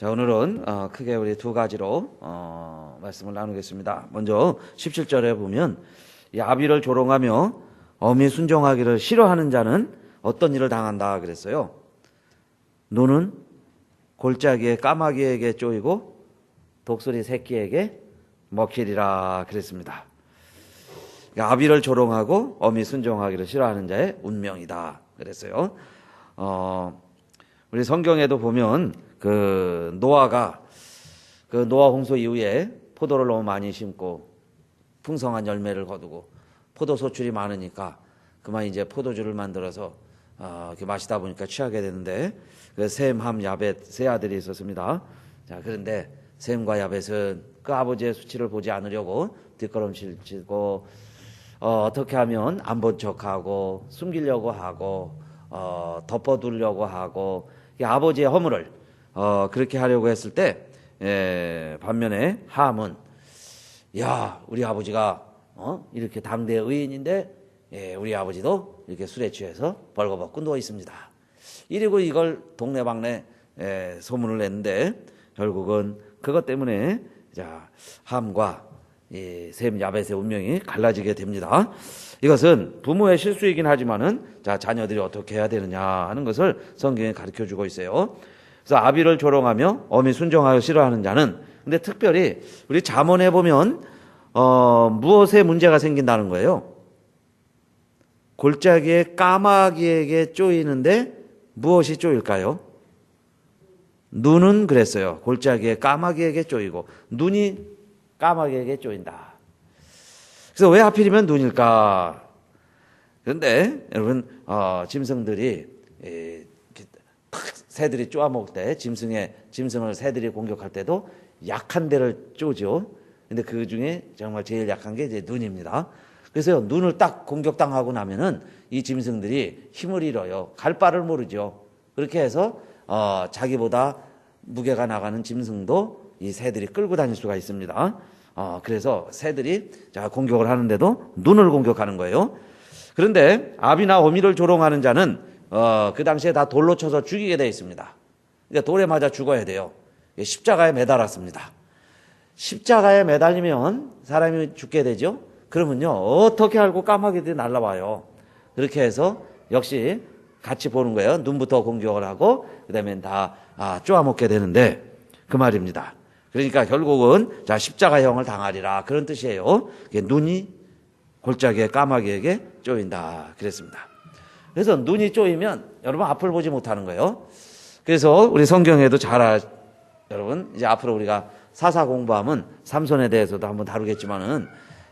자, 오늘은 크게 우리 두 가지로 말씀을 나누겠습니다. 먼저 17절에 보면 이 아비를 조롱하며 어미 순종하기를 싫어하는 자는 어떤 일을 당한다 그랬어요. 눈은 골짜기의 까마귀에게 쪼이고 독수리 새끼에게 먹히리라 그랬습니다. 그러니까 아비를 조롱하고 어미 순종하기를 싫어하는 자의 운명이다 그랬어요. 우리 성경에도 보면 그 노아가 그 노아 홍수 이후에 포도를 너무 많이 심고 풍성한 열매를 거두고 포도 소출이 많으니까 그만 이제 포도주를 만들어서 이렇게 마시다 보니까 취하게 되는데 그 셈, 함, 야벳 세 아들이 있었습니다. 자, 그런데 셈과 야벳은 그 아버지의 수치를 보지 않으려고 뒷걸음질 치고 어떻게 하면 안 본 척하고 숨기려고 하고 덮어두려고 하고 아버지의 허물을 그렇게 하려고 했을 때 반면에 함은 야, 우리 아버지가 이렇게 당대 의인인데 우리 아버지도 이렇게 술에 취해서 벌거벗고 누워 있습니다. 이리고 이걸 동네방네 소문을 냈는데 결국은 그것 때문에 자, 함과 셈 야벳의 운명이 갈라지게 됩니다. 이것은 부모의 실수이긴 하지만은 자, 자녀들이 어떻게 해야 되느냐 하는 것을 성경에 가르쳐 주고 있어요. 그래서 아비를 조롱하며 어미 순종하기 싫어하는 자는, 근데 특별히 우리 잠언에 보면 무엇에 문제가 생긴다는 거예요. 골짜기에 까마귀에게 쪼이는데 무엇이 쪼일까요? 눈은 그랬어요. 골짜기에 까마귀에게 쪼이고 눈이 까마귀에게 쪼인다. 그래서 왜 하필이면 눈일까? 그런데 여러분 짐승들이 새들이 쪼아먹을 때 짐승을 새들이 공격할 때도 약한 데를 쪼죠. 근데 그 중에 정말 제일 약한 게 이제 눈입니다. 그래서 눈을 딱 공격당하고 나면은 이 짐승들이 힘을 잃어요. 갈 바를 모르죠. 그렇게 해서 자기보다 무게가 나가는 짐승도 이 새들이 끌고 다닐 수가 있습니다. 그래서 새들이 자, 공격을 하는데도 눈을 공격하는 거예요. 그런데 아비나 어미를 조롱하는 자는 그 당시에 다 돌로 쳐서 죽이게 되어 있습니다. 그러니까 돌에 맞아 죽어야 돼요. 십자가에 매달았습니다. 십자가에 매달리면 사람이 죽게 되죠. 그러면요, 어떻게 알고 까마귀들이 날라와요. 그렇게 해서 역시 같이 보는 거예요. 눈부터 공격을 하고 그 다음에 다 쪼아먹게 되는데 그 말입니다. 그러니까 결국은 자, 십자가형을 당하리라 그런 뜻이에요. 눈이 골짜기에 까마귀에게 쪼인다 그랬습니다. 그래서 눈이 쪼이면 여러분 앞을 보지 못하는 거예요. 그래서 우리 성경에도 여러분 이제 앞으로 우리가 사사 공부하면 삼손에 대해서도 한번 다루겠지만은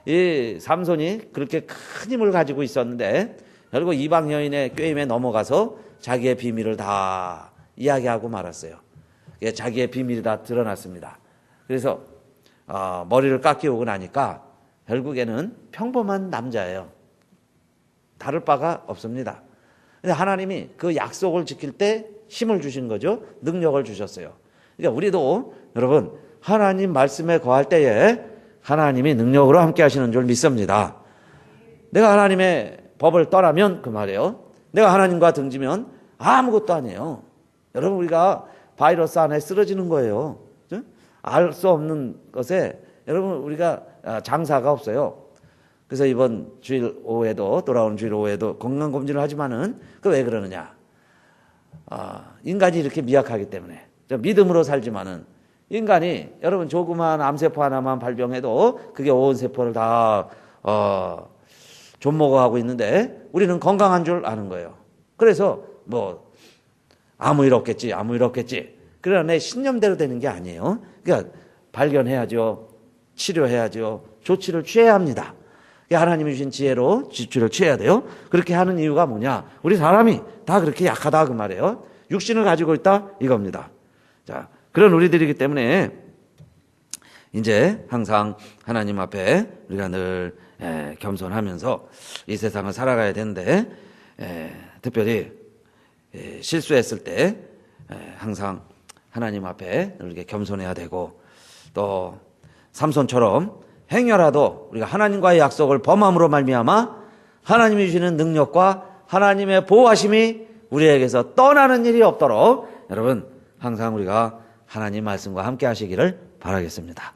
이 삼손이 그렇게 큰 힘을 가지고 있었는데 결국 이방 여인의 꾀임에 넘어가서 자기의 비밀을 다 이야기하고 말았어요. 자기의 비밀이 다 드러났습니다. 그래서 머리를 깎이오고 나니까 결국에는 평범한 남자예요. 다를 바가 없습니다. 근데 하나님이 그 약속을 지킬 때 힘을 주신 거죠. 능력을 주셨어요. 그러니까 우리도 여러분 하나님 말씀에 거할 때에 하나님이 능력으로 함께 하시는 줄 믿습니다. 내가 하나님의 법을 떠나면 그 말이에요. 내가 하나님과 등지면 아무것도 아니에요. 여러분 우리가 바이러스 안에 쓰러지는 거예요. 알 수 없는 것에 여러분 우리가 장사가 없어요. 그래서 이번 주일 오후에도 돌아오는 주일 오후에도 건강검진을 하지만은 그 왜 그러느냐? 인간이 이렇게 미약하기 때문에 믿음으로 살지만은 인간이 여러분 조그만 암세포 하나만 발병해도 그게 온 세포를 다 좀먹어가고 있는데 우리는 건강한 줄 아는 거예요. 그래서 뭐 아무 일 없겠지. 그러나 내 신념대로 되는 게 아니에요. 그러니까 발견해야죠. 치료해야죠. 조치를 취해야 합니다. 하나님이 주신 지혜로 지출을 취해야 돼요. 그렇게 하는 이유가 뭐냐? 우리 사람이 다 그렇게 약하다 그 말이에요. 육신을 가지고 있다 이겁니다. 자, 그런 우리들이기 때문에 이제 항상 하나님 앞에 우리가 늘 겸손하면서 이 세상을 살아가야 되는데 특별히 실수했을 때 항상 하나님 앞에 이렇게 겸손해야 되고 또 삼손처럼 행여라도 우리가 하나님과의 약속을 범함으로 말미암아 하나님이 주시는 능력과 하나님의 보호하심이 우리에게서 떠나는 일이 없도록 여러분 항상 우리가 하나님 말씀과 함께 하시기를 바라겠습니다.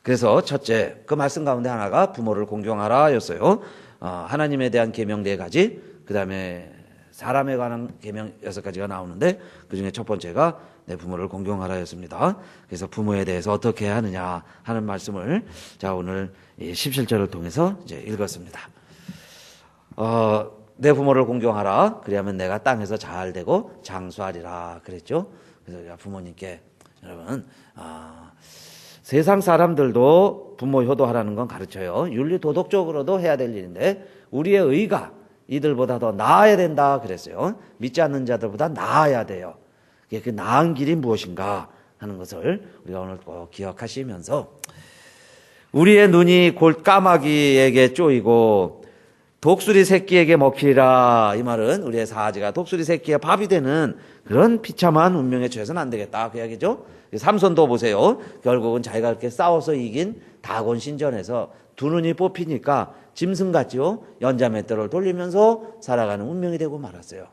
그래서 첫째, 그 말씀 가운데 하나가 부모를 공경하라 였어요. 하나님에 대한 계명 4가지, 그 다음에 사람에 관한 계명 6가지가 나오는데 그 중에 첫 번째가 내 부모를 공경하라 였습니다. 그래서 부모에 대해서 어떻게 해야 하느냐 하는 말씀을 자 오늘 17절을 통해서 이제 읽었습니다. 내 부모를 공경하라. 그리하면 내가 땅에서 잘 되고 장수하리라 그랬죠. 그래서 부모님께 여러분 세상 사람들도 부모 효도하라는 건 가르쳐요. 윤리 도덕적으로도 해야 될 일인데 우리의 의가 이들보다 더 나아야 된다 그랬어요. 믿지 않는 자들보다 나아야 돼요. 그 나은 길이 무엇인가 하는 것을 우리가 오늘 꼭 기억하시면서 우리의 눈이 골 까마귀에게 쪼이고 독수리 새끼에게 먹히리라. 이 말은 우리의 사지가 독수리 새끼의 밥이 되는 그런 비참한 운명에 처해서는 안 되겠다 그 이야기죠. 삼손도 보세요. 결국은 자기가 그렇게 싸워서 이긴 다곤 신전에서 두 눈이 뽑히니까 짐승 같죠. 연자맷돌을 돌리면서 살아가는 운명이 되고 말았어요.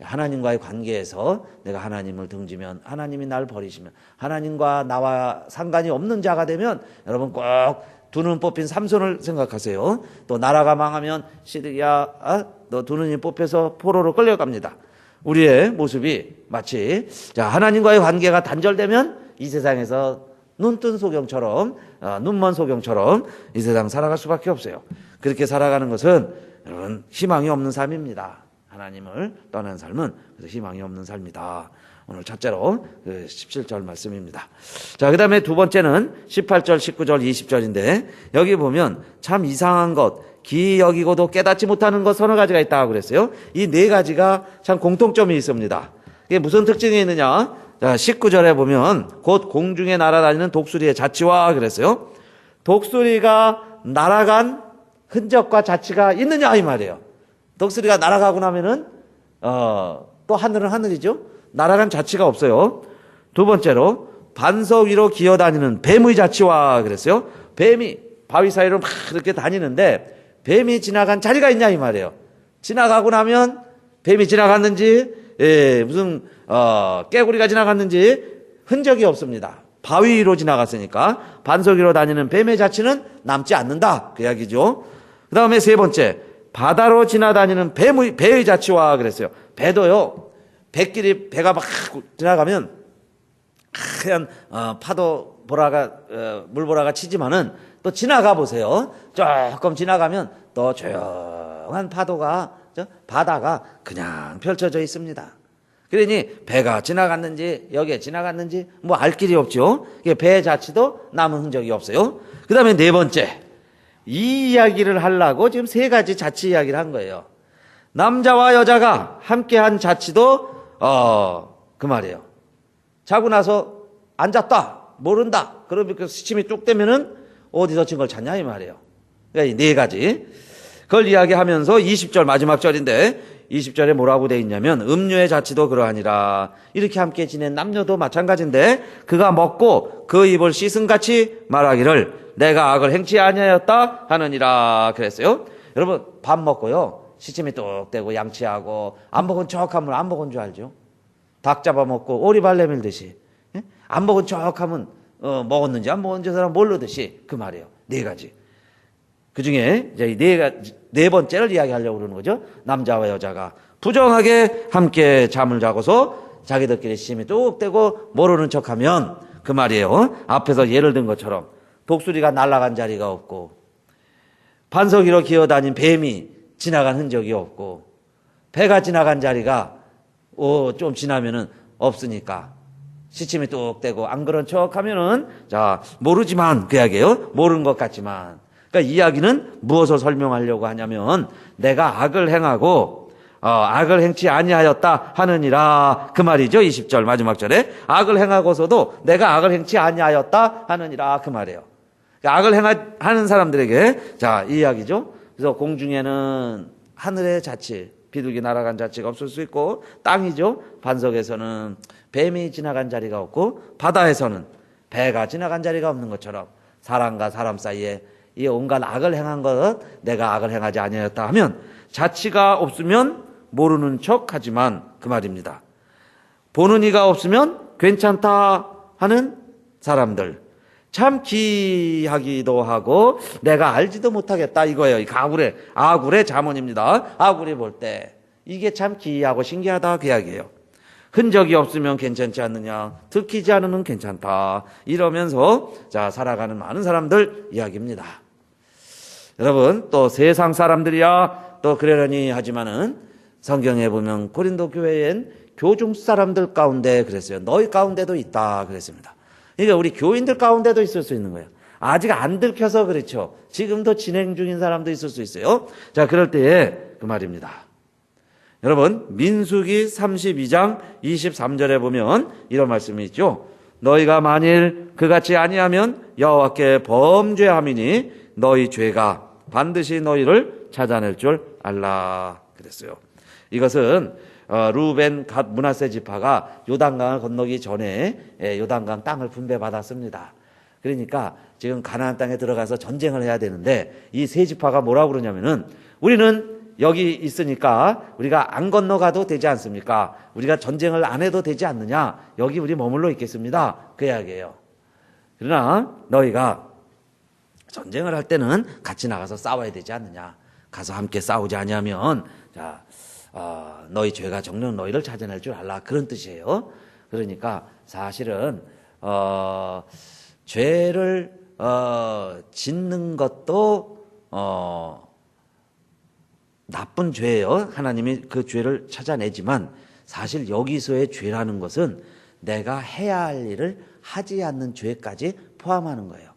하나님과의 관계에서 내가 하나님을 등지면 하나님이 날 버리시면 하나님과 나와 상관이 없는 자가 되면 여러분 꼭 두 눈 뽑힌 삼손을 생각하세요. 또 나라가 망하면 시리아 너 두 눈이 뽑혀서 포로로 끌려갑니다. 우리의 모습이 마치 자 하나님과의 관계가 단절되면 이 세상에서 눈뜬 소경처럼 눈먼 소경처럼 이 세상 살아갈 수밖에 없어요. 그렇게 살아가는 것은 여러분 희망이 없는 삶입니다. 하나님을 떠난 삶은 그래서 희망이 없는 삶이다. 오늘 첫째로 그 17절 말씀입니다. 자, 그 다음에 두 번째는 18절, 19절, 20절인데 여기 보면 참 이상한 것, 기이 여기고도 깨닫지 못하는 것 서너 가지가 있다고 그랬어요. 이 4가지가 참 공통점이 있습니다. 이게 무슨 특징이 있느냐? 자, 19절에 보면 곧 공중에 날아다니는 독수리의 자취와 그랬어요. 독수리가 날아간 흔적과 자취가 있느냐 이 말이에요. 독수리가 날아가고 나면은 또 하늘은 하늘이죠. 날아간 자취가 없어요. 두 번째로 반석 위로 기어다니는 뱀의 자취와 그랬어요. 뱀이 바위 사이로 막 이렇게 다니는데 뱀이 지나간 자리가 있냐 이 말이에요. 지나가고 나면 뱀이 지나갔는지 무슨 깨구리가 지나갔는지 흔적이 없습니다. 바위 위로 지나갔으니까 반석 위로 다니는 뱀의 자취는 남지 않는다 그 이야기죠. 그 다음에 세 번째 바다로 지나다니는 배의 자취와 그랬어요. 배도요. 배끼리 배가 막 지나가면 하얀 파도 보라가 물보라가 치지만은 또 지나가 보세요. 조금 지나가면 또 조용한 파도가 바다가 그냥 펼쳐져 있습니다. 그러니 배가 지나갔는지 여기에 지나갔는지 뭐 알 길이 없죠. 배 자체도 남은 흔적이 없어요. 그 다음에 네 번째 이 이야기를 하려고 지금 3가지 자취 이야기를 한 거예요. 남자와 여자가 함께한 자취도 그 말이에요. 자고 나서 앉았다 모른다 그러면 그 시침이 뚝 되면은 어디서 친 걸 찾냐 이 말이에요. 그러니까 이 4가지 그걸 이야기하면서 20절 마지막 절인데 20절에 뭐라고 돼 있냐면 음료의 자취도 그러하니라. 이렇게 함께 지낸 남녀도 마찬가지인데 그가 먹고 그 입을 씻은같이 말하기를 내가 악을 행치 아니하였다 하느니라 그랬어요. 여러분 밥 먹고요 시침이 뚝 떼고 양치하고 안 먹은 척하면 안 먹은 줄 알죠. 닭 잡아먹고 오리발 내밀듯이 안 먹은 척하면 먹었는지 안 먹었는지 사람 모르듯이 그 말이에요. 4가지. 그 중에 이제 네 번째를 이야기하려고 그러는 거죠. 남자와 여자가 부정하게 함께 잠을 자고서 자기들끼리 시침이 뚝 떼고 모르는 척하면 그 말이에요. 앞에서 예를 든 것처럼 독수리가 날아간 자리가 없고 반석 위로 기어다닌 뱀이 지나간 흔적이 없고 배가 지나간 자리가 좀 지나면은 없으니까 시침이 뚝 떼고 안 그런 척하면은 자 모르지만 그 이야기예요. 모르는 것 같지만 그러니까 이야기는 무엇을 설명하려고 하냐면 내가 악을 행하고 악을 행치 아니하였다 하느니라 그 말이죠. 20절 마지막 절에 악을 행하고서도 내가 악을 행치 아니하였다 하느니라 그 말이에요. 그러니까 악을 하는 사람들에게 자 이 이야기죠. 그래서 공중에는 하늘의 자취, 비둘기 날아간 자취가 없을 수 있고 땅이죠. 반석에서는 뱀이 지나간 자리가 없고 바다에서는 배가 지나간 자리가 없는 것처럼 사람과 사람 사이에 이 온갖 악을 행한 것 내가 악을 행하지 아니하였다 하면 자취가 없으면 모르는 척하지만 그 말입니다. 보는 이가 없으면 괜찮다 하는 사람들, 참 기하기도 하고 내가 알지도 못하겠다 이거예요. 이 아굴의 잠언입니다. 아굴이 볼 때 이게 참 기이하고 신기하다 그 이야기예요. 흔적이 없으면 괜찮지 않느냐, 들키지 않으면 괜찮다 이러면서 자 살아가는 많은 사람들 이야기입니다. 여러분, 또 세상 사람들이야 또 그러려니 하지만은 성경에 보면 고린도 교회엔 교중 사람들 가운데 그랬어요. 너희 가운데도 있다 그랬습니다. 그러니까 우리 교인들 가운데도 있을 수 있는 거예요. 아직 안 들켜서 그렇죠. 지금도 진행 중인 사람도 있을 수 있어요. 자, 그럴 때에 그 말입니다. 여러분, 민수기 32장 23절에 보면 이런 말씀이 있죠. 너희가 만일 그같이 아니하면 여호와께 범죄함이니 너희 죄가 반드시 너희를 찾아낼 줄 알라 그랬어요. 이것은 루벤 갓 므낫세 지파가 요단강을 건너기 전에 요단강 땅을 분배받았습니다. 그러니까 지금 가나안 땅에 들어가서 전쟁을 해야 되는데 이 세 지파가 뭐라고 그러냐면은 우리는 여기 있으니까 우리가 안 건너가도 되지 않습니까? 우리가 전쟁을 안 해도 되지 않느냐? 여기 우리 머물러 있겠습니다. 그 이야기예요. 그러나 너희가 전쟁을 할 때는 같이 나가서 싸워야 되지 않느냐? 가서 함께 싸우지 아니하면 자 너희 죄가 정녕 너희를 찾아낼 줄 알라 그런 뜻이에요. 그러니까 사실은 죄를 짓는 것도 나쁜 죄예요. 하나님이 그 죄를 찾아내지만 사실 여기서의 죄라는 것은 내가 해야 할 일을 하지 않는 죄까지 포함하는 거예요.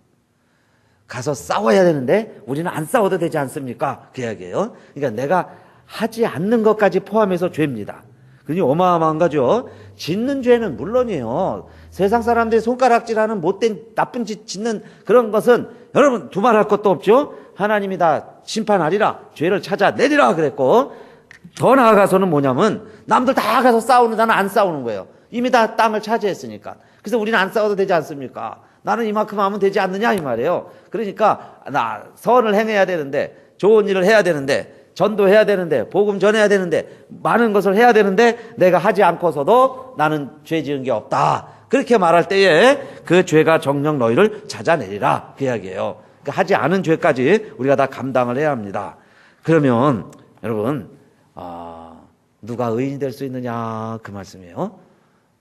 가서 싸워야 되는데 우리는 안 싸워도 되지 않습니까? 그 이야기예요. 그러니까 내가 하지 않는 것까지 포함해서 죄입니다. 그러니 어마어마한 거죠. 짓는 죄는 물론이에요. 세상 사람들이 손가락질하는 못된 나쁜 짓 짓는 그런 것은 여러분 두말할 것도 없죠. 하나님이 다 심판하리라, 죄를 찾아내리라 그랬고, 더 나아가서는 뭐냐면 남들 다 가서 싸우는 나는 안 싸우는 거예요. 이미 다 땅을 차지했으니까. 그래서 우리는 안 싸워도 되지 않습니까? 나는 이만큼 하면 되지 않느냐 이 말이에요. 그러니까 나 선을 행해야 되는데, 좋은 일을 해야 되는데, 전도해야 되는데, 복음 전해야 되는데, 많은 것을 해야 되는데 내가 하지 않고서도 나는 죄 지은 게 없다. 그렇게 말할 때에 그 죄가 정녕 너희를 찾아내리라 그 이야기예요. 그러니까 하지 않은 죄까지 우리가 다 감당을 해야 합니다. 그러면 여러분 누가 의인이 될 수 있느냐 그 말씀이에요.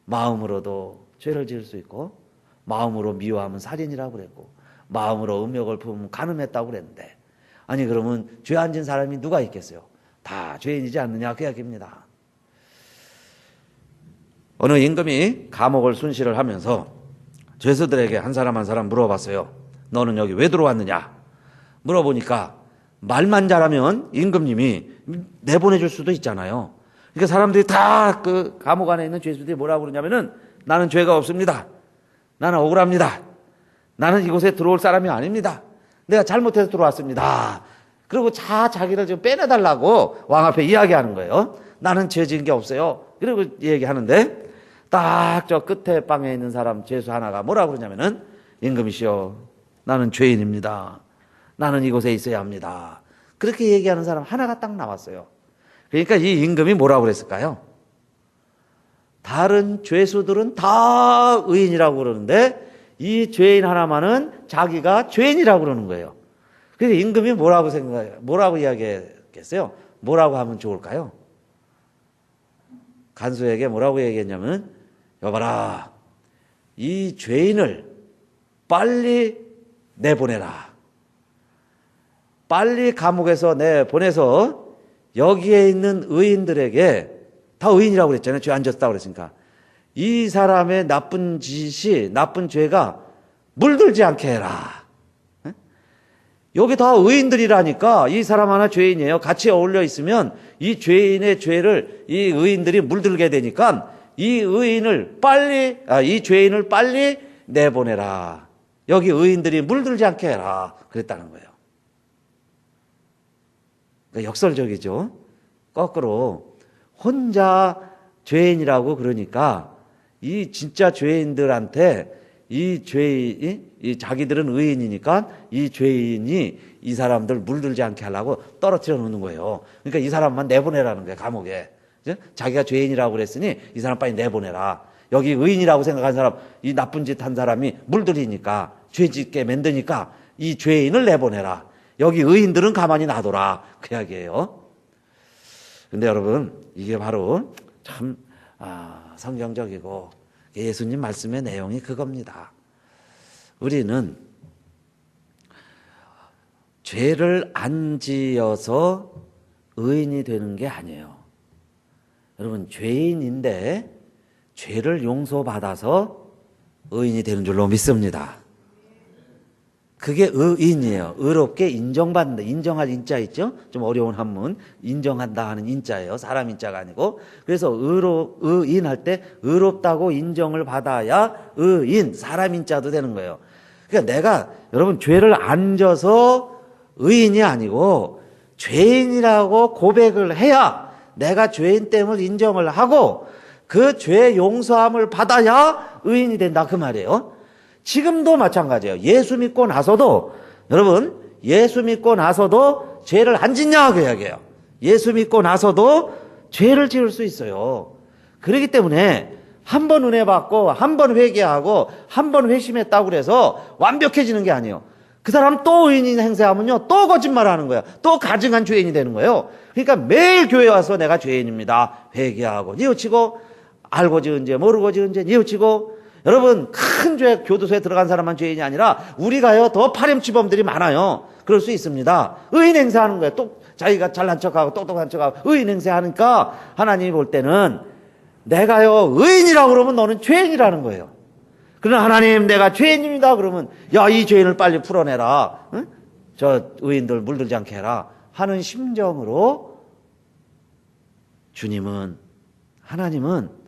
마음으로도 죄를 지을 수 있고, 마음으로 미워하면 살인이라고 그랬고, 마음으로 음욕을 품으면 간음했다고 그랬는데, 아니 그러면 죄 안 지은 사람이 누가 있겠어요? 다 죄인이지 않느냐 그 이야기입니다. 어느 임금이 감옥을 순시를 하면서 죄수들에게 한 사람 한 사람 물어봤어요. 너는 여기 왜 들어왔느냐? 물어보니까 말만 잘하면 임금님이 내보내줄 수도 있잖아요. 그러니까 사람들이 다 그 감옥 안에 있는 죄수들이 뭐라고 그러냐면은 나는 죄가 없습니다. 나는 억울합니다. 나는 이곳에 들어올 사람이 아닙니다. 내가 잘못해서 들어왔습니다. 그리고 자기를 좀 빼내달라고 왕 앞에 이야기하는 거예요. 나는 죄 지은 게 없어요. 그리고 얘기하는데 딱 저 끝에 방에 있는 사람 죄수 하나가 뭐라고 그러냐면은 임금이시여, 나는 죄인입니다. 나는 이곳에 있어야 합니다. 그렇게 얘기하는 사람 하나가 딱 나왔어요. 그러니까 이 임금이 뭐라고 그랬을까요? 다른 죄수들은 다 의인이라고 그러는데 이 죄인 하나만은 자기가 죄인이라고 그러는 거예요. 그래서 임금이 뭐라고 이야기했겠어요? 뭐라고 하면 좋을까요? 간수에게 뭐라고 얘기했냐면, 여봐라, 이 죄인을 빨리 내보내라. 빨리 감옥에서 내보내서 여기에 있는 의인들에게, 다 의인이라고 그랬잖아요. 죄 안 졌다고 그랬으니까. 이 사람의 나쁜 짓이, 나쁜 죄가 물들지 않게 해라. 여기 다 의인들이라니까 이 사람 하나 죄인이에요. 같이 어울려 있으면 이 죄인의 죄를 이 의인들이 물들게 되니까 이 죄인을 빨리 내보내라. 여기 의인들이 물들지 않게 해라. 그랬다는 거예요. 그러니까 역설적이죠. 거꾸로 혼자 죄인이라고 그러니까 이 진짜 죄인들한테 이 자기들은 의인이니까 이 죄인이 이 사람들 물들지 않게 하려고 떨어뜨려 놓는 거예요. 그러니까 이 사람만 내보내라는 거예요, 감옥에. 그죠? 자기가 죄인이라고 그랬으니 이 사람 빨리 내보내라. 여기 의인이라고 생각한 사람, 이 나쁜 짓 한 사람이 물들이니까, 죄 짓게 만드니까 이 죄인을 내보내라. 여기 의인들은 가만히 놔둬라. 그 이야기예요. 근데 여러분, 이게 바로 참 성경적이고 예수님 말씀의 내용이 그겁니다. 우리는 죄를 안 지어서 의인이 되는 게 아니에요. 여러분, 죄인인데 죄를 용서받아서 의인이 되는 줄로 믿습니다. 그게 의인이에요. 의롭게 인정받는다. 인정할 인자 있죠? 좀 어려운 한문. 인정한다 하는 인자예요. 사람 인자가 아니고. 그래서 의인할 때 의롭다고 인정을 받아야 의인, 사람 인자도 되는 거예요. 그러니까 내가 여러분 죄를 안 져서 의인이 아니고 죄인이라고 고백을 해야 내가 죄인 됨을 인정을 하고 그 죄 용서함을 받아야 의인이 된다 그 말이에요. 지금도 마찬가지예요. 예수 믿고 나서도 여러분 예수 믿고 나서도 죄를 안 짓냐 그 이야기예요. 예수 믿고 나서도 죄를 지을 수 있어요. 그렇기 때문에 한 번 은혜 받고 한 번 회개하고 한 번 회심했다고 그래서 완벽해지는 게 아니에요. 그 사람 또 의인인 행세하면요 또 거짓말하는 거야. 또 가증한 죄인이 되는 거예요. 그러니까 매일 교회 와서 내가 죄인입니다. 회개하고 뉘우치고 알고 지은 죄 모르고 지은 죄 뉘우치고. 여러분 큰 죄 교도소에 들어간 사람만 죄인이 아니라 우리가요 더 파렴치범들이 많아요. 그럴 수 있습니다. 의인 행세하는 거예요. 또 자기가 잘난 척하고 똑똑한 척하고 의인 행세하니까 하나님이 볼 때는 내가요 의인이라고 그러면 너는 죄인이라는 거예요. 그러나 하나님 내가 죄인입니다 그러면 야 이 죄인을 빨리 풀어내라. 응? 저 의인들 물들지 않게 해라 하는 심정으로 하나님은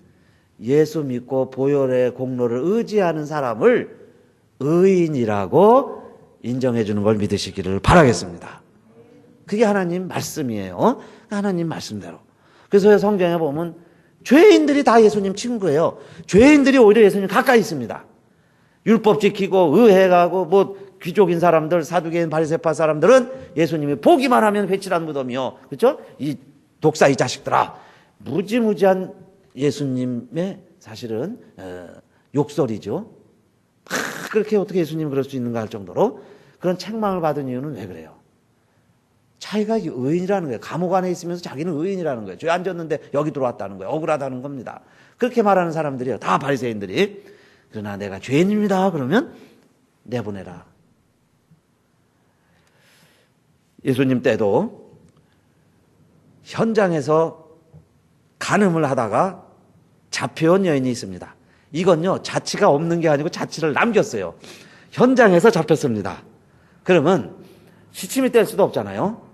예수 믿고 보혈의 공로를 의지하는 사람을 의인이라고 인정해 주는 걸 믿으시기를 바라겠습니다. 그게 하나님 말씀이에요. 하나님 말씀대로. 그래서 성경에 보면 죄인들이 다 예수님 친구예요. 죄인들이 오히려 예수님 가까이 있습니다. 율법 지키고 의회 가고 뭐 귀족인 사람들, 사두개인 바리새파 사람들은 예수님이 보기만 하면 회칠한 무덤이요. 그렇죠? 이 독사 이 자식들아. 무지무지한 예수님의 사실은 욕설이죠. 그렇게 어떻게 예수님 그럴 수 있는가 할 정도로 그런 책망을 받은 이유는 왜 그래요? 자기가 의인이라는 거예요. 감옥 안에 있으면서 자기는 의인이라는 거예요. 죄 안 졌는데 여기 들어왔다는 거예요. 억울하다는 겁니다. 그렇게 말하는 사람들이요. 다 바리새인들이. 그러나 내가 죄인입니다. 그러면 내보내라. 예수님 때도 현장에서 간음을 하다가 잡혀온 여인이 있습니다. 이건요 자치가 없는 게 아니고 자치를 남겼어요. 현장에서 잡혔습니다. 그러면 시침이 뗄 수도 없잖아요.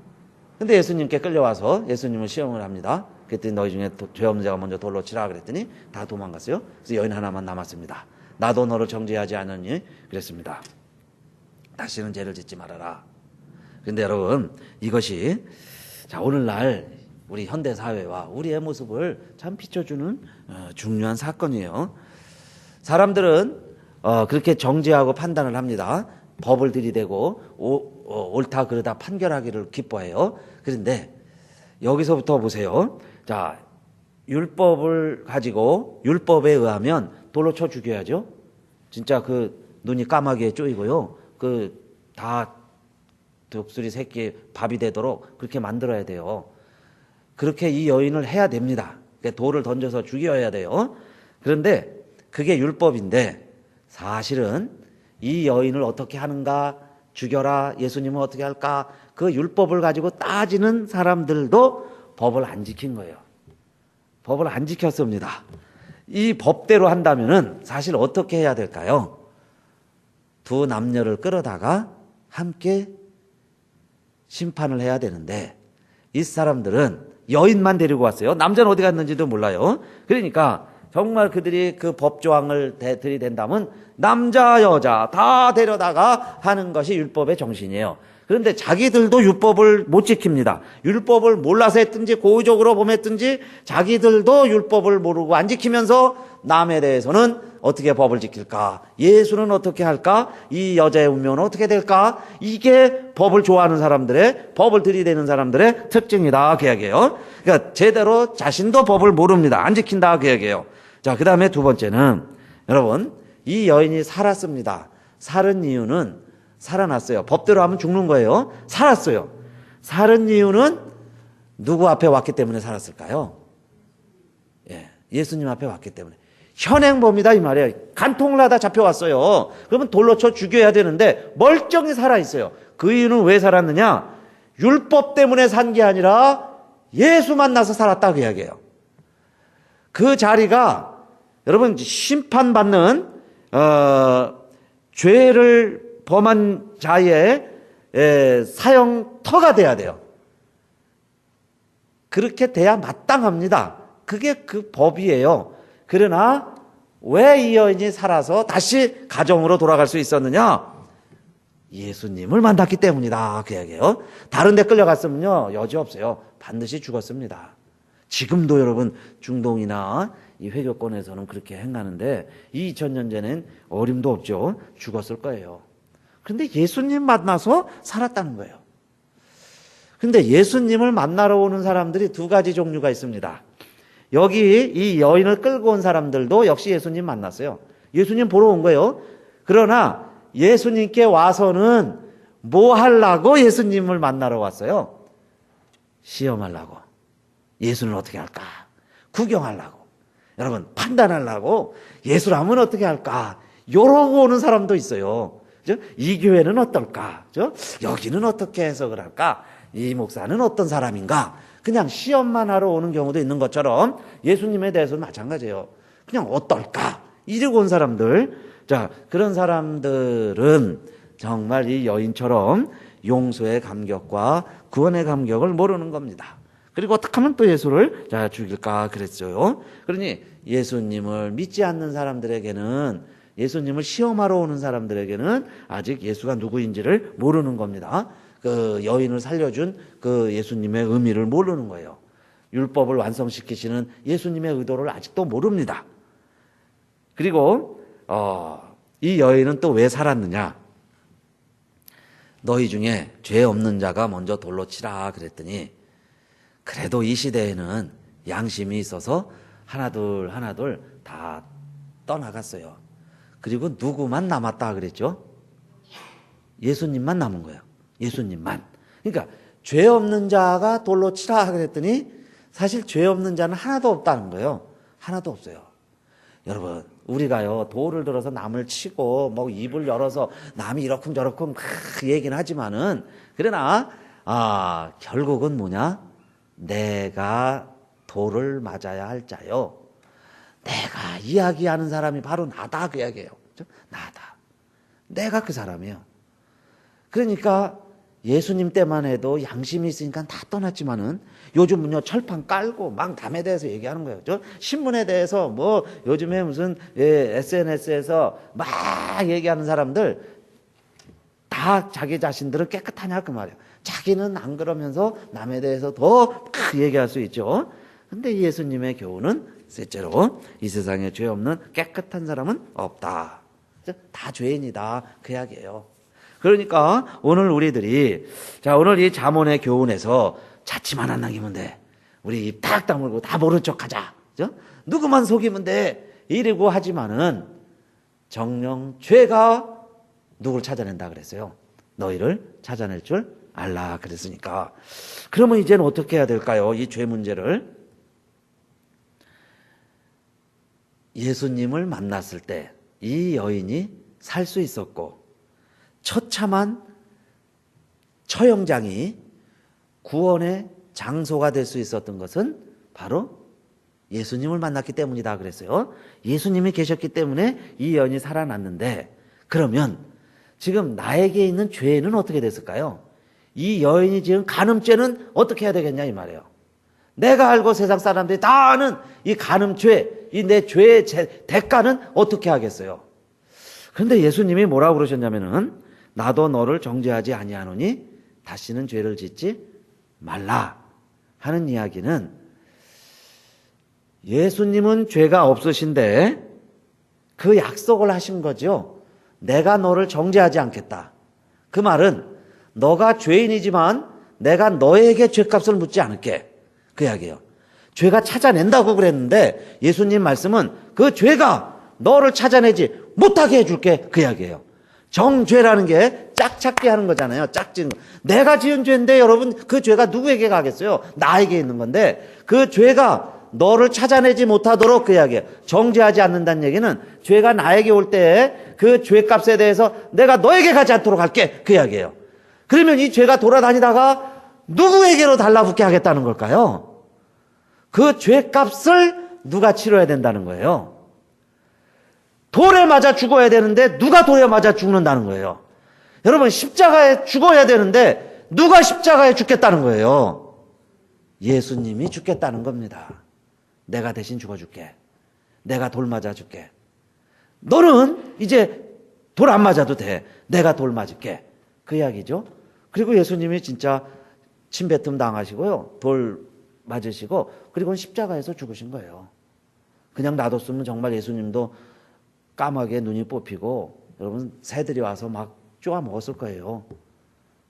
근데 예수님께 끌려와서 예수님을 시험을 합니다. 그랬더니 너희 중에 죄 없는 자가 먼저 돌로 치라 그랬더니 다 도망갔어요. 그래서 여인 하나만 남았습니다. 나도 너를 정죄하지 않았니? 그랬습니다. 다시는 죄를 짓지 말아라. 그런데 여러분 이것이 자 오늘날 우리 현대 사회와 우리의 모습을 참 비춰주는 중요한 사건이에요. 사람들은 그렇게 정죄하고 판단을 합니다. 법을 들이대고 옳다 그르다 판결하기를 기뻐해요. 그런데 여기서부터 보세요. 자, 율법을 가지고 율법에 의하면 돌로 쳐 죽여야죠. 진짜 그 눈이 까마귀에 쪼이고요. 그 다 독수리 새끼 밥이 되도록 그렇게 만들어야 돼요. 그렇게 이 여인을 해야 됩니다. 돌을 던져서 죽여야 돼요. 그런데 그게 율법인데 사실은 이 여인을 어떻게 하는가, 죽여라, 예수님은 어떻게 할까, 그 율법을 가지고 따지는 사람들도 법을 안 지킨 거예요. 법을 안 지켰습니다. 이 법대로 한다면은 사실 어떻게 해야 될까요? 두 남녀를 끌어다가 함께 심판을 해야 되는데 이 사람들은 여인만 데리고 왔어요. 남자는 어디 갔는지도 몰라요. 그러니까 정말 그들이 그 법조항을 들이댄다면 남자 여자 다 데려다가 하는 것이 율법의 정신이에요. 그런데 자기들도 율법을 못 지킵니다. 율법을 몰라서 했든지 고의적으로 범했든지 자기들도 율법을 모르고 안 지키면서 남에 대해서는 어떻게 법을 지킬까? 예수는 어떻게 할까? 이 여자의 운명은 어떻게 될까? 이게 법을 좋아하는 사람들의, 법을 들이대는 사람들의 특징이다. 그 이야기예요. 그러니까 제대로 자신도 법을 모릅니다. 안 지킨다. 그 이야기예요. 자, 그 다음에 두 번째는 여러분, 이 여인이 살았습니다. 살은 이유는 살아났어요. 법대로 하면 죽는 거예요. 살았어요. 살은 이유는 누구 앞에 왔기 때문에 살았을까요? 예, 예수님 앞에 왔기 때문에. 현행범이다 이 말이에요. 간통을 하다 잡혀왔어요. 그러면 돌로 쳐 죽여야 되는데 멀쩡히 살아있어요. 그 이유는 왜 살았느냐? 율법 때문에 산 게 아니라 예수 만나서 살았다 그 이야기예요. 그 자리가 여러분 심판받는 죄를 범한 자의 사형터가 돼야 돼요. 그렇게 돼야 마땅합니다. 그게 그 법이에요. 그러나 왜 이 여인이 살아서 다시 가정으로 돌아갈 수 있었느냐? 예수님을 만났기 때문이다. 그 얘기예요. 다른 데 끌려갔으면요, 여지 없어요. 반드시 죽었습니다. 지금도 여러분 중동이나 이 회교권에서는 그렇게 행하는데 2000년 전엔 어림도 없죠. 죽었을 거예요. 그런데 예수님 만나서 살았다는 거예요. 근데 예수님을 만나러 오는 사람들이 두 가지 종류가 있습니다. 여기 이 여인을 끌고 온 사람들도 역시 예수님 만났어요. 예수님 보러 온 거예요. 그러나 예수님께 와서는 뭐 하려고 예수님을 만나러 왔어요? 시험하려고. 예수는 어떻게 할까? 구경하려고. 여러분 판단하려고. 예수라면 어떻게 할까? 이러고 오는 사람도 있어요. 그죠? 이 교회는 어떨까? 그죠? 여기는 어떻게 해석을 할까? 이 목사는 어떤 사람인가? 그냥 시험만 하러 오는 경우도 있는 것처럼 예수님에 대해서는 마찬가지예요. 그냥 어떨까? 이러고 온 사람들. 자, 그런 사람들은 정말 이 여인처럼 용서의 감격과 구원의 감격을 모르는 겁니다. 그리고 어떻게 하면 또 예수를 죽일까 그랬어요. 그러니 예수님을 믿지 않는 사람들에게는, 예수님을 시험하러 오는 사람들에게는 아직 예수가 누구인지를 모르는 겁니다. 그 여인을 살려준 그 예수님의 의미를 모르는 거예요. 율법을 완성시키시는 예수님의 의도를 아직도 모릅니다. 그리고 이 여인은 또 왜 살았느냐? 너희 중에 죄 없는 자가 먼저 돌로 치라 그랬더니, 그래도 이 시대에는 양심이 있어서 하나둘 다 떠나갔어요. 그리고 누구만 남았다 그랬죠? 예수님만 남은 거예요. 예수님만. 그러니까 죄 없는 자가 돌로 치라 그랬더니 사실 죄 없는 자는 하나도 없다는 거예요. 하나도 없어요. 여러분, 우리가요 돌을 들어서 남을 치고 뭐 입을 열어서 남이 이렇쿵 저렇쿵 얘기는 하지만은, 그러나 결국은 뭐냐? 내가 돌을 맞아야 할 자요. 내가 이야기하는 사람이 바로 나다 그 이야기예요. 나다. 내가 그 사람이에요. 그러니까 예수님 때만 해도 양심이 있으니까 다 떠났지만은 요즘은요 철판 깔고 막 남에 대해서 얘기하는 거예요. 신문에 대해서 뭐 요즘에 무슨 SNS에서 막 얘기하는 사람들 다 자기 자신들은 깨끗하냐 그 말이에요. 자기는 안 그러면서 남에 대해서 더 얘기할 수 있죠. 근데 예수님의 교훈은 셋째로 이 세상에 죄 없는 깨끗한 사람은 없다. 다 죄인이다 그 이야기예요. 그러니까 오늘 우리들이 오늘 이 잠언의 교훈에서 자취만 안 남기면 돼. 우리 입 딱 다물고 다 모른 척 하자. 그죠? 누구만 속이면 돼. 이러고 하지만은 정녕 죄가 누구를 찾아낸다 그랬어요. 너희를 찾아낼 줄 알라 그랬으니까. 그러면 이제는 어떻게 해야 될까요? 이 죄 문제를. 예수님을 만났을 때 이 여인이 살 수 있었고, 처참한 처형장이 구원의 장소가 될 수 있었던 것은 바로 예수님을 만났기 때문이다 그랬어요. 예수님이 계셨기 때문에 이 여인이 살아났는데, 그러면 지금 나에게 있는 죄는 어떻게 됐을까요? 이 여인이 지금 간음죄는 어떻게 해야 되겠냐 이 말이에요. 내가 알고 세상 사람들이 다 아는 이 간음죄, 이 내 죄의 대가는 어떻게 하겠어요? 그런데 예수님이 뭐라고 그러셨냐면은, 나도 너를 정죄하지 아니하노니 다시는 죄를 짓지 말라 하는 이야기는, 예수님은 죄가 없으신데 그 약속을 하신 거죠. 내가 너를 정죄하지 않겠다. 그 말은 너가 죄인이지만 내가 너에게 죄값을 묻지 않을게. 그 이야기예요. 죄가 찾아낸다고 그랬는데 예수님 말씀은 그 죄가 너를 찾아내지 못하게 해줄게. 그 이야기예요. 정죄라는 게 짝찾기 하는 거잖아요. 짝짓는 거. 내가 지은 죄인데 여러분 그 죄가 누구에게 가겠어요? 나에게 있는 건데 그 죄가 너를 찾아내지 못하도록 그 이야기예요. 정죄하지 않는다는 얘기는 죄가 나에게 올 때 그 죄값에 대해서 내가 너에게 가지 않도록 할게. 그 이야기예요. 그러면 이 죄가 돌아다니다가 누구에게로 달라붙게 하겠다는 걸까요? 그 죄값을 누가 치러야 된다는 거예요. 돌에 맞아 죽어야 되는데 누가 돌에 맞아 죽는다는 거예요. 여러분 십자가에 죽어야 되는데 누가 십자가에 죽겠다는 거예요. 예수님이 죽겠다는 겁니다. 내가 대신 죽어줄게. 내가 돌 맞아 줄게. 너는 이제 돌 안 맞아도 돼. 내가 돌 맞을게. 그 이야기죠. 그리고 예수님이 진짜 침뱉음 당하시고요. 돌 맞으시고 그리고 십자가에서 죽으신 거예요. 그냥 놔뒀으면 정말 예수님도 까맣게 눈이 뽑히고 여러분 새들이 와서 막 쪼아 먹었을 거예요.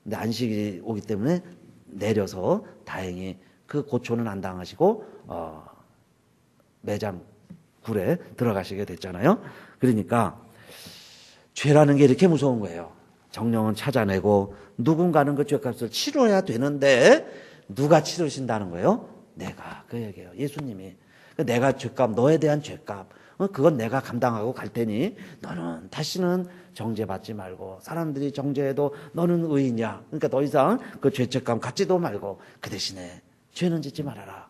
근데 안식이 오기 때문에 내려서 다행히 그 고초는 안 당하시고 매장 굴에 들어가시게 됐잖아요. 그러니까 죄라는 게 이렇게 무서운 거예요. 정령은 찾아내고 누군가는 그 죄값을 치러야 되는데 누가 치르신다는 거예요? 내가. 그 얘기예요. 예수님이. 내가 죄값, 너에 대한 죄값 그건 내가 감당하고 갈 테니 너는 다시는 정죄받지 말고 사람들이 정죄해도 너는 의인이야. 그러니까 더 이상 그 죄책감 갖지도 말고 그 대신에 죄는 짓지 말아라.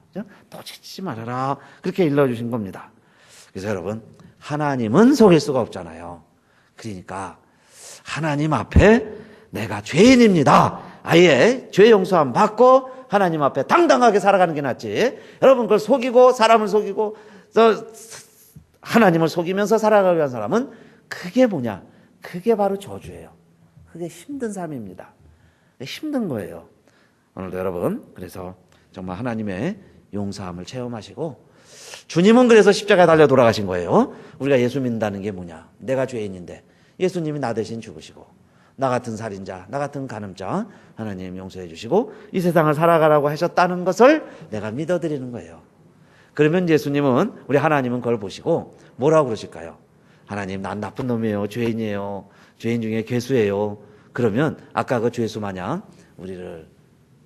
또 짓지 말아라. 그렇게 일러주신 겁니다. 그래서 여러분 하나님은 속일 수가 없잖아요. 그러니까 하나님 앞에 내가 죄인입니다. 아예 죄 용서함 받고 하나님 앞에 당당하게 살아가는 게 낫지. 여러분 그걸 속이고 사람을 속이고 하나님을 속이면서 살아가기 위한 사람은 그게 뭐냐? 그게 바로 저주예요. 그게 힘든 삶입니다. 힘든 거예요. 오늘도 여러분 그래서 정말 하나님의 용서함을 체험하시고 주님은 그래서 십자가에 달려 돌아가신 거예요. 우리가 예수 믿는다는 게 뭐냐? 내가 죄인인데 예수님이 나 대신 죽으시고 나 같은 살인자, 나 같은 간음자 하나님 용서해 주시고 이 세상을 살아가라고 하셨다는 것을 내가 믿어드리는 거예요. 그러면 예수님은 우리 하나님은 그걸 보시고 뭐라고 그러실까요? 하나님 난 나쁜 놈이에요. 죄인이에요. 죄인 중에 괴수예요. 그러면 아까 그 죄수 마냥 우리를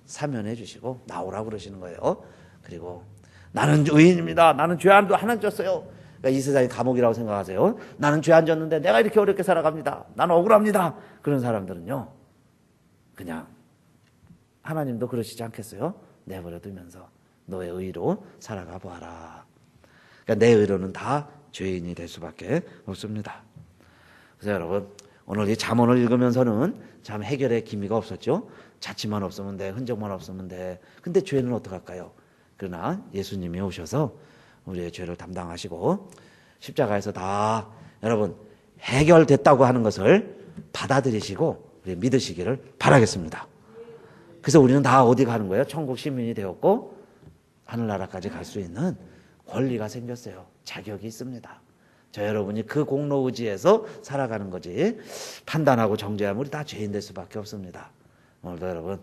사면해 주시고 나오라고 그러시는 거예요. 그리고 나는 의인입니다. 나는 죄 안 졌어요. 그러니까 이 세상이 감옥이라고 생각하세요. 나는 죄 안 졌는데 내가 이렇게 어렵게 살아갑니다. 나는 억울합니다. 그런 사람들은요. 그냥 하나님도 그러시지 않겠어요? 내버려 두면서 너의 의로 살아가 보아라. 그러니까 내 의로는 다 죄인이 될 수밖에 없습니다. 그래서 여러분 오늘 이 잠언을 읽으면서는 참 해결의 기미가 없었죠. 자취만 없으면 돼. 흔적만 없으면 돼. 근데 죄는 어떡할까요? 그러나 예수님이 오셔서 우리의 죄를 담당하시고 십자가에서 다 여러분 해결됐다고 하는 것을 받아들이시고 우리 믿으시기를 바라겠습니다. 그래서 우리는 다 어디 가는 거예요? 천국 시민이 되었고 하늘나라까지 갈 수 있는 권리가 생겼어요. 자격이 있습니다. 저 여러분이 그 공로 의지에서 살아가는 거지 판단하고 정죄하면 우리 다 죄인 될 수밖에 없습니다. 오늘도 여러분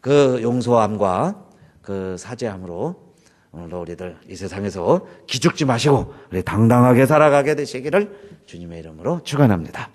그 용서함과 그 사죄함으로 오늘도 우리들 이 세상에서 기죽지 마시고 우리 당당하게 살아가게 되시기를 주님의 이름으로 축원합니다.